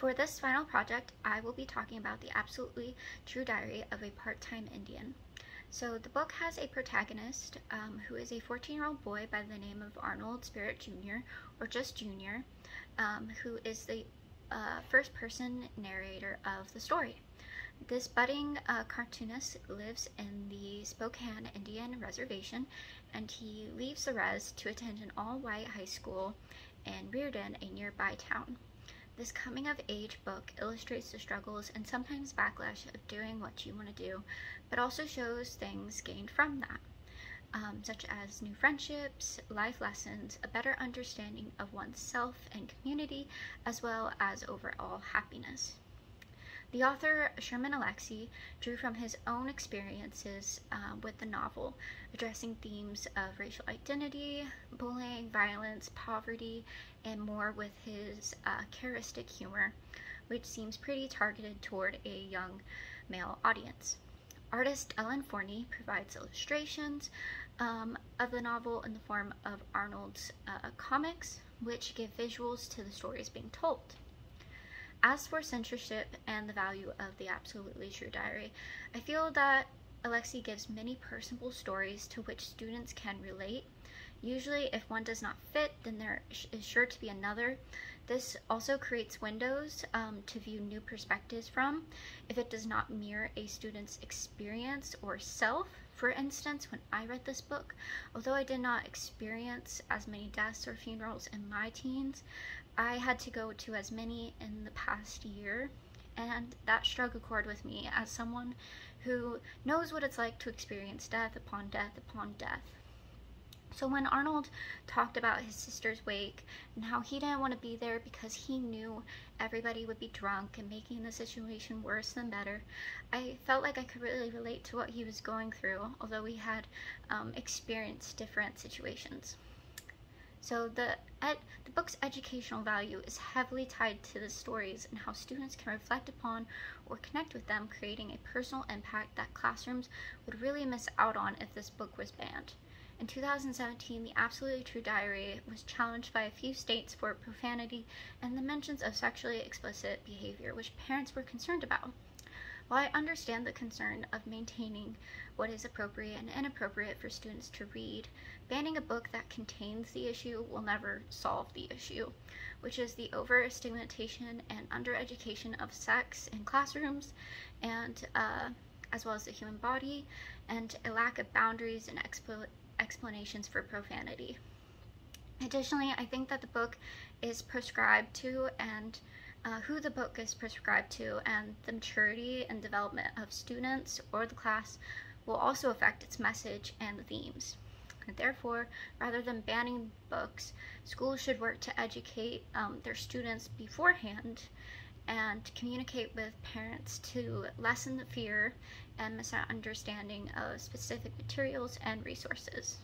For this final project, I will be talking about the absolutely true diary of a part-time Indian. So the book has a protagonist who is a 14-year-old boy by the name of Arnold Spirit Jr., or just Junior, who is the first-person narrator of the story. This budding cartoonist lives in the Spokane Indian Reservation, and he leaves the res to attend an all-white high school in Reardon, a nearby town. This coming-of-age book illustrates the struggles and sometimes backlash of doing what you want to do, but also shows things gained from that, such as new friendships, life lessons, a better understanding of oneself and community, as well as overall happiness. The author, Sherman Alexie, drew from his own experiences with the novel, addressing themes of racial identity, bullying, violence, poverty, and more with his charismatic humor, which seems pretty targeted toward a young male audience. Artist Ellen Forney provides illustrations of the novel in the form of Arnold's comics, which give visuals to the stories being told. As for censorship and the value of the absolutely true diary, I feel that Alexie gives many personable stories to which students can relate. Usually, if one does not fit, then there is sure to be another. This also creates windows to view new perspectives from if it does not mirror a student's experience or self. For instance, when I read this book, although I did not experience as many deaths or funerals in my teens, I had to go to as many in the past year, and that struck a chord with me as someone who knows what it's like to experience death upon death upon death. So when Arnold talked about his sister's wake and how he didn't want to be there because he knew everybody would be drunk and making the situation worse than better, I felt like I could really relate to what he was going through, although we had experienced different situations. So the book's educational value is heavily tied to the stories and how students can reflect upon or connect with them, creating a personal impact that classrooms would really miss out on if this book was banned. In 2017, the Absolutely True Diary was challenged by a few states for profanity and the mentions of sexually explicit behavior, which parents were concerned about. While I understand the concern of maintaining what is appropriate and inappropriate for students to read, banning a book that contains the issue will never solve the issue, which is the over-stigmatization and under-education of sex in classrooms, and as well as the human body, and a lack of boundaries and explanations for profanity. Additionally, I think that the book is prescribed to, and who the book is prescribed to and the maturity and development of students or the class will also affect its message and the themes. And therefore, rather than banning books, schools should work to educate their students beforehand and communicate with parents to lessen the fear and misunderstanding of specific materials and resources.